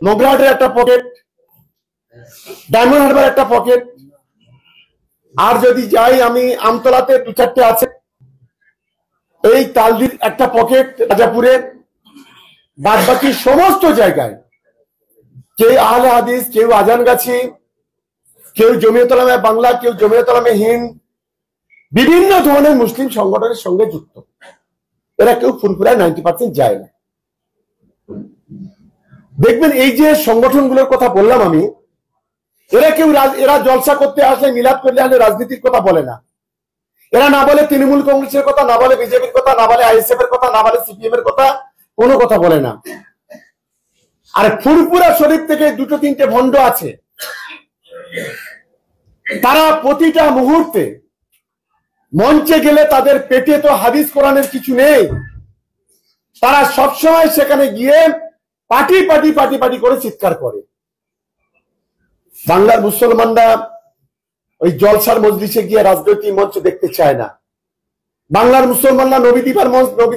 মোগরাহাটের একটা pocket, diamond Harbour একটা pocket, আর যদি যাই আমি আমতলাতে 2-4টে আছে, এই তালদির একটা পকেট, রাজাপুরে, বাদ বাকি সমস্ত জায়গায় কেউ আহলে হাদিস, কেউ আজানগাছি, কেউ জমিয়ত উলামা বাংলা, কেউ জমিয়ত উলামা হিন্দ, বিভিন্ন ধরনের মুসলিম সংগঠনের সঙ্গে যুক্ত। এরা কেউ ফুরফুরায় 90% যায় না। দেখবেন এই যে সংগঠনগুলোর কথা বললাম আমি, এরা জলসা করতে আসলে, মিলাদ করলে আসলে রাজনীতির কথা বলে না। এরা না বলে তৃণমূল কংগ্রেসের কথা, না বলে বিজেপির কথা, না বলে আইএসএফ এর কথা, না বলে সিপিএম এর কথা, কোনো কথা বলে না। আর ফুরফুরা শরীফ থেকে 2-3টে ভণ্ড আছে, তারা প্রতিটা মুহূর্তে মঞ্চে গেলে তাদের পেটে তো হাদিস কোরআনের কিছু নেই, তারা সবসময় সেখানে গিয়ে পার্টি পার্টি পার্টি পার্টি করে চিৎকার করে। বাংলার মুসলমানরা ওই জলসার মজলিসে গিয়ে রাজনৈতিক মঞ্চ দেখতে চায় না। বাংলার মুসলমানরা নবী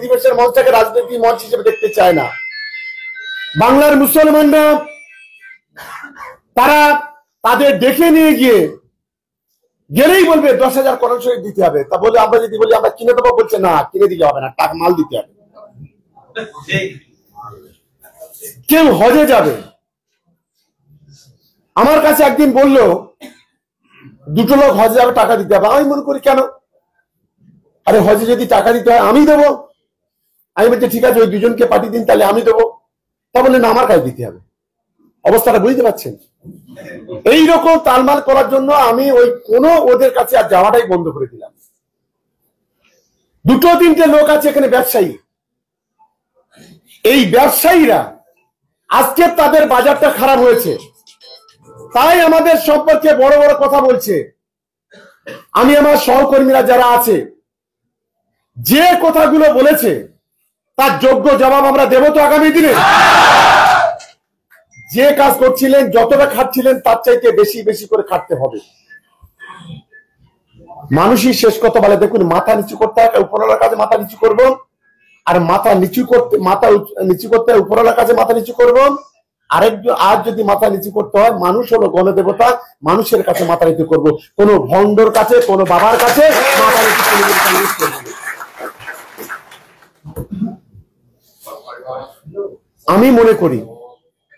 দিবসের মঞ্চটাকে রাজনৈতিক মঞ্চ হিসেবে দেখতে চায় না। বাংলার মুসলমানরা তারা তাদের দেখে নিয়ে গেলেই বলবে 10,000 কোরআন শরীফ দিতে হবে। তা বলে আমরা যদি বলি আমরা কিনে দেবো, বলছে না কিনে দিলে হবে না, টাকা মাল দিতে হবে। কেউ হজে যাবে, আমার কাছে একদিন বলল 2টো লোক হজে যাবে, টাকা দিতে হবে। আমি মনে করি কেন, আরে হজে যদি টাকা দিতে হয় আমি দেবো। আমি বলছি ঠিক আছে, ওই 2জনকে পাঠিয়ে দিন, তাহলে আমি দেবো। তা বললে না, আমার কাছে দিতে হবে। অবস্থাটা বুঝতে পারছেন? এইরকম তালমাল করার জন্য আমি ওদের কাছে আর যাওয়াটাই বন্ধ করে দিলাম। 2-3টে লোক আছে এখানে ব্যবসায়ী, এই ব্যবসায়ীরা আজকে তাদের বাজারটা খারাপ হয়েছে, তাই আমাদের সম্পর্কে বড় বড় কথা বলছে। আমি আমার সহকর্মীরা যারা আছে, যে কথাগুলো বলেছে তার যোগ্য জবাব আমরা দেব তো আগামী দিনে। যে কাজ করছিলেন, যতটা খাটছিলেন তার চাইতে বেশি বেশি করে খাটতে হবে। মানুষই শেষ কথা বলে, দেখুন মাথা নিচু করতে হয় উপরওয়ালার কাছে মাথা নিচু করবো, আর মাথা নিচু করতে উপরওয়ালার কাছে মাথা নিচু করবো। আর যদি মাথা নিচু করতে হয়, মানুষ হলো গণদেবতা, মানুষের কাছে মাথা নিচু করবো, কোনো ভণ্ডর কাছে, কোনো বাবার কাছে মাথা নিচু করবো। আমি মনে করি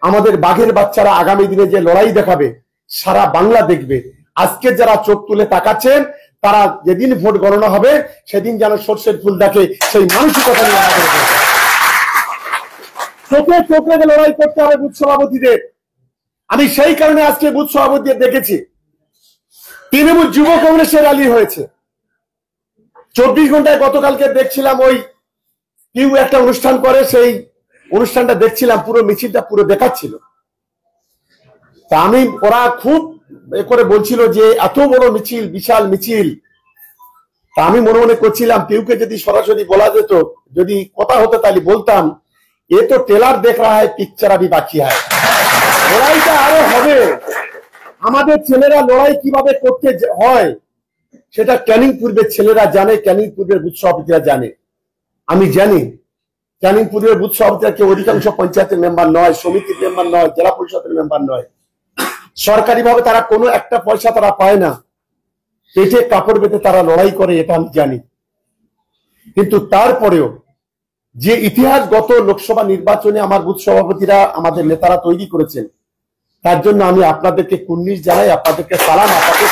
আমাদের বাঘের বাচ্চারা আগামী দিনে যে লড়াই দেখাবে সারা বাংলা দেখবে। আজকে যারা চোখ তুলে তাকাচ্ছেন, তারা যেদিন ভোট গণনা হবে সেদিন যেন সর্ষের ফুল দেখে, সেই মানসিকতা নিয়ে চোখে চোখে লড়াই করতে হবে বুথ সভাপতিদের। আমি সেই কারণে আজকে বুথ সভাপতিদের দেখেছি। তৃণমূল যুব কংগ্রেসের র্যালি হয়েছে 24 ঘন্টায়। গতকালকে দেখছিলাম ওই কেউ একটা অনুষ্ঠান করে, সেই অনুষ্ঠানটা দেখছিলাম, পুরো মিছিলটা পুরো দেখাচ্ছিল। তা ওরা খুব করে বলছিল যে এত বড় মিছিল, বিশাল মিছিল। তা আমি মনে মনে করছিলাম, কেউকে যদি সরাসরি বলা যেত, যদি কথা হতো, তাহলে বলতাম এ তো ট্রেলার দেখ রা হ্যায়, পিকচার আভি বাকি হ্যায়। লড়াইটা আরো হবে। আমাদের ছেলেরা লড়াই কিভাবে করতে হয় সেটা ক্যানিং পূর্বের ছেলেরা জানে, ক্যানিং পূর্বের বুথ সভাপতিরা জানে। আমি জানি ক্যানিং পূর্বের বুথ সভাপতিরা কেউ অধিকাংশ পঞ্চায়েতের মেম্বার নয়, সমিতির মেম্বার নয়, জেলা পরিষদের মেম্বার নয়। সরকারি ভাবে তারা কোনো একটা পয়সা তারা পায় না, পেটে কাপড় বেঁধে তারা লড়াই করে, এটা আমি জানি। কিন্তু তারপরেও যে ইতিহাসগত লোকসভা নির্বাচনে আমার বুথ সভাপতিরা, আমাদের নেতারা তৈরি করেছেন, তার জন্য আমি আপনাদেরকে কুর্নিশ জানাই, আপনাদেরকে সালাম, আপনাদের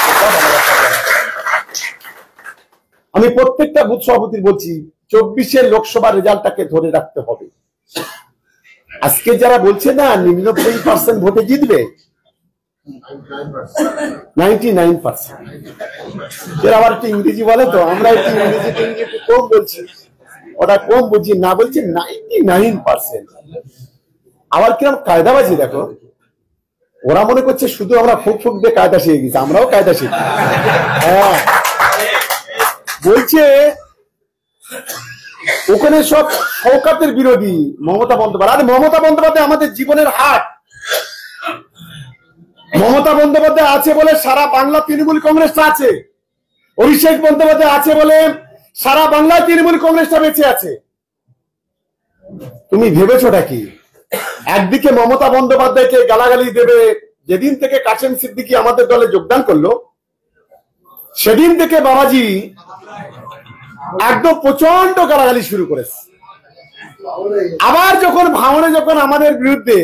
আমি প্রত্যেকটা বুথ সভাপতির বলছি 24-এর লোকসভা রেজাল্টটাকে ধরে রাখতে হবে। আজকে যারা বলছে না 99% ভোটে জিতবে, 99%। এর আবার একটু ইংরেজি বলে তো, আমরা একটু ইংরেজি কম বলছি, ওটা কম বুঝি না, বলছি 99%। আবার কিরকম কায়দাবাজি দেখো, ওরা মনে করছে শুধু আমরা ফুক ফুক দিয়ে কায়দা শিখে গেছি, আমরাও কায়দা শিখি। হ্যাঁ, বলছে ওখানে সব শওকতের বিরোধী মমতা বন্দ্যোপাধ্যায়। আরে মমতা বন্দ্যোপাধ্যায় আমাদের জীবনের হাট। মমতা বন্দ্যোপাধ্যায় আছে বলে সারা বাংলা তৃণমূল কংগ্রেসটা আছে। অভিষেক বন্দ্যোপাধ্যায় আছে বলে সারা বাংলায় তৃণমূল কংগ্রেসটা বেঁচে আছে। তুমি ভেবেছোটা কি একদিকে মমতা বন্দ্যোপাধ্যায়কে গালাগালি দেবে, যেদিন থেকে কাশেম সিদ্দিকী আমাদের দলে যোগদান করলো সেদিন থেকে বাবাজি একদম প্রচন্ড গালাগালি শুরু করেছে। আবার যখন ভাঙনে যখন আমাদের বিরুদ্ধে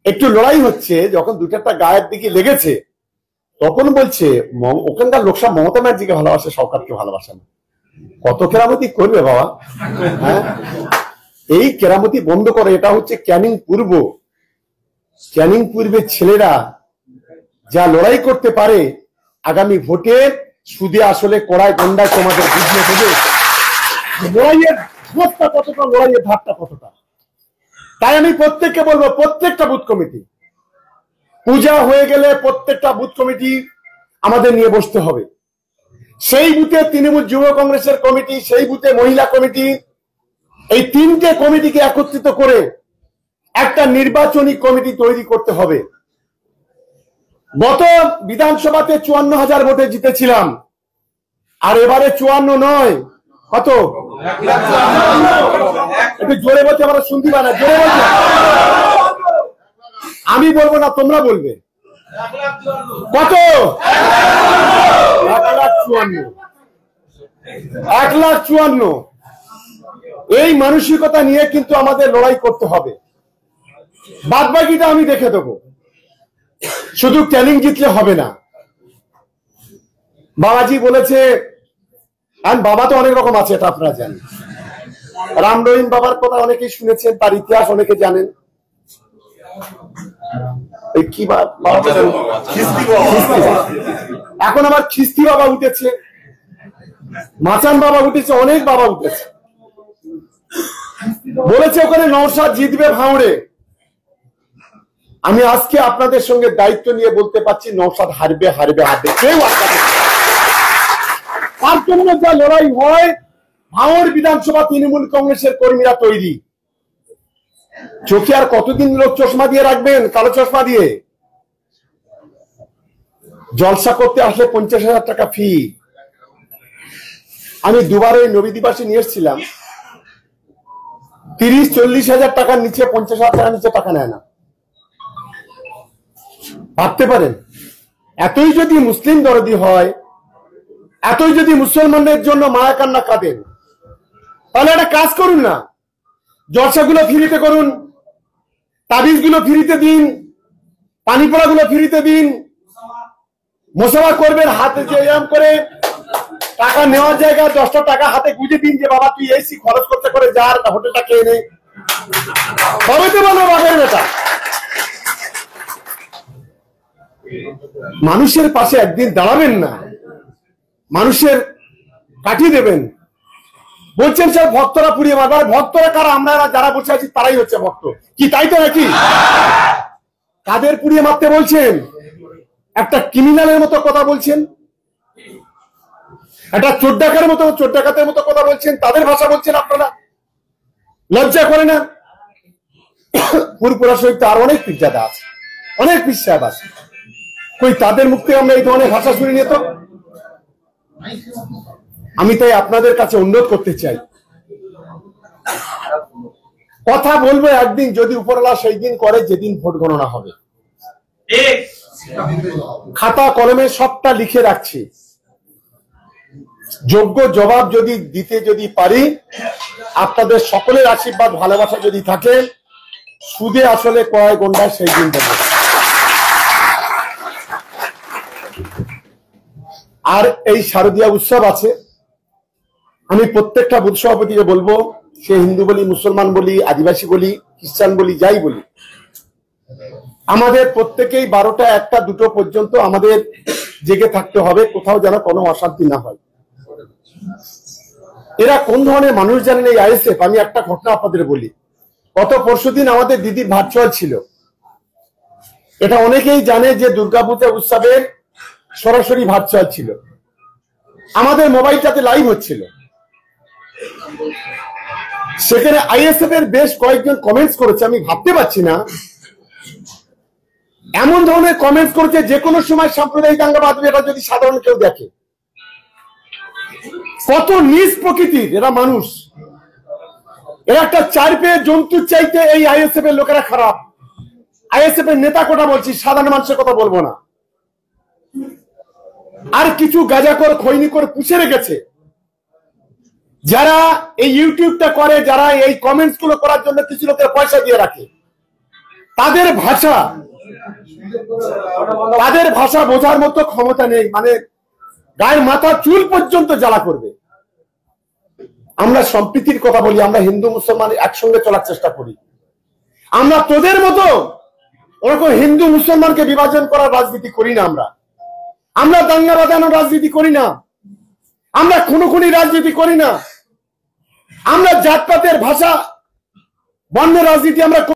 একটু লড়াই হচ্ছে, যখন দুটাটা গায়ের দিকে লেগেছে, তখন বলছে ওখানকার লোকসভা মমতা ব্যানার্জিকে ভালোবাসে, সরকারকে ভালোবাসে না। কত কেরামতি করবে বাবা? হ্যাঁ, এই কেরামতি বন্ধ করে। এটা হচ্ছে ক্যানিং পূর্ব। ক্যানিং পূর্বের ছেলেরা যা লড়াই করতে পারে, আগামী ভোটে সুদে আসলে কড়াই গন্ডায় তোমাদের বুঝিয়ে দেবে লড়াইয়ের ধাপটা কতটা, লড়াইয়ের ধাপটা কতটা। তাই আমি প্রত্যেককে বলবো, প্রত্যেকটা বুথ কমিটি পূজা হয়ে গেলে প্রত্যেকটা বুথ কমিটি আমাদের নিয়ে বসতে হবে। সেই বুথে তৃণমূল যুব কংগ্রেসের কমিটি, সেই বুথে মহিলা কমিটি, এই তিনটে কমিটিকে একত্রিত করে একটা নির্বাচনী কমিটি তৈরি করতে হবে। গত বিধানসভাতে 54,000 ভোটে জিতেছিলাম, আর এবারে 54 নয়, কত? একটু জোরে বলতে আমরা শুনতে পাই না, জোরে বলতে। আমি বলবো না, তোমরা বলবে। কত? 1,54,000। 1,54,000। এই মানসিকতা নিয়ে কিন্তু আমাদের লড়াই করতে হবে। বাদ বাকিটা আমি দেখে দেবো, শুধু ক্যানিং জিতলে হবে না। বাবাজি বলেছে, আর বাবা তো অনেক রকম আছে, এটা আপনারা জানেন। রাম রহিম বাবার কথা অনেকেই শুনেছেন, তার ইতিহাস অনেকে জানেন। এখন আবার খিস্তি বাবা উঠেছে, মাচান বাবা উঠেছে, অনেক বাবা উঠেছে। বলেছে ওখানে নওশাদ জিতবে ভাঙড়ে। আমি আজকে আপনাদের সঙ্গে দায়িত্ব নিয়ে বলতে পারছি, নওশাদ হারবে, হারবে, হারবে। কেউ তার জন্য যা লড়াই হয়, ভাঙড় বিধানসভা তৃণমূল কংগ্রেসের কর্মীরা তৈরি। চোখে আর কতদিন লোক চশমা দিয়ে রাখবেন, কালো চশমা দিয়ে? জলসা করতে আসলে 50,000 টাকা ফি। আমি দুবার ওই নবীদ্বীপাসে নিয়ে এসেছিলাম, 30-40,000 টাকার নিচে, 50,000 টাকার নিচে টাকা নেয় না। ভাবতে পারেন, এতই যদি মুসলিম দরদি হয়, এতই যদি মুসলমানদের জন্য মায়া কান্না কাঁদেন, তাহলে একটা কাজ করুন না, জলসাগুলো ফ্রিতে করুন, তাবিজগুলো ফ্রিতে দিন, পানি পড়াগুলো ফ্রিতে দিন, মোসাফা করবেন হাতে যে এরকম করে টাকা নেওয়ার জায়গায় 10টা টাকা হাতে গুঁজে দিন, যে বাবা তুই এসি খরচ করতে করে যার হোটেলটা খেয়ে নে। তবে তো বলো বাবের বেটা। মানুষের পাশে একদিন দাঁড়াবেন না, মানুষের কাটিয়ে দেবেন। বলছেন স্যার ভক্তরা পুড়িয়ে মারবার। ভক্তরা কারা? আমরা যারা বসে আছি তারাই হচ্ছে ভক্ত। কি তাই তো নাকি? কাদের পুড়িয়ে মারতে বলছেন? একটা ক্রিমিনালের মতো কথা বলছেন, একটা চোর ডাকাতের মতো কথা বলছেন, তাদের ভাষা বলছেন আপনারা। লজ্জা করে না? পুরপুরা শরীফ তো আর অনেক পীরজাদা আছে, অনেক পীর সাহেব আছে, কই তাদের মুখ থেকে আমরা এই ধরনের ভাষা শুনে নিত? আমি তাই আপনাদের কাছে অনুরোধ করতে চাই, কথা বলবো একদিন, যদি উপরওয়ালা সেই দিন করে যেদিন ভোট গণনা হবে। খাতা কলমে সবটা লিখে রাখছি, যোগ্য জবাব যদি দিতে যদি পারি, আপনাদের সকলের আশীর্বাদ ভালোবাসা যদি থাকে, সুদে আসলে কয় গন্ডায় সেই দিন দেব। আর এই শারদীয়া উৎসব আছে, আমি প্রত্যেকটা বুথ সভাপতিকে বলবো, সে হিন্দু বলি, মুসলমান বলি, আদিবাসী বলি, খ্রিস্টান বলি, যাই বলি, আমাদের প্রত্যেকেই 12টা 1টা 2টো পর্যন্ত আমাদের জেগে থাকতে হবে, কোথাও যেন কোনো অশান্তি না হয়। এরা কোন ধরনের মানুষ জানেন এই আইএসএফ? আমি একটা ঘটনা আপনাদের বলি। গত পরশুদিন আমাদের দিদির ভার্চুয়াল ছিল, এটা অনেকেই জানে যে দুর্গাপূজা উৎসবের সরাসরি ভার্চুয়াল ছিল, আমাদের মোবাইলটাতে লাইভ হচ্ছিল। সেখানে আইএসএফ এর বেশ কয়েকজন কমেন্টস করেছে, আমি ভাবতে পারছি না, এমন ধরনের কমেন্টস করেছে যে কোনো সময় সাম্প্রদায়িক দাঙ্গা বাঁধবে, এটা যদি সাধারণ কেউ দেখে। কত নিজ প্রকৃতির এরা মানুষ। এর একটা চার পেয়ে জন্তুর চাইতে এই আইএসএফ এর লোকেরা খারাপ। আইএসএফ এর নেতা কথা বলছি, সাধারণ মানুষের কথা বলবো না। আর কিছু গাঁজাখোর খৈনিখোর পুষে রেখেছে, যারা এই ইউটিউবটা করে, যারা এই কমেন্টস গুলো করার জন্য কিছু লোকের পয়সা দিয়ে রাখে। তাদের ভাষা বোঝার মতো ক্ষমতা নেই, মানে গায়ের মাথা চুল পর্যন্ত জ্বালা করবে। আমরা সম্প্রীতির কথা বলি, আমরা হিন্দু মুসলমান একসঙ্গে চলার চেষ্টা করি। আমরা তোদের মতো ওরকম হিন্দু মুসলমানকে বিভাজন করার রাজনীতি করি না। আমরা দাঙ্গা বাঁধানোর রাজনীতি করি না, আমরা খুনোখুনি রাজনীতি করি না, আমরা জাতপাতের ভাষা বর্ণের রাজনীতি আমরা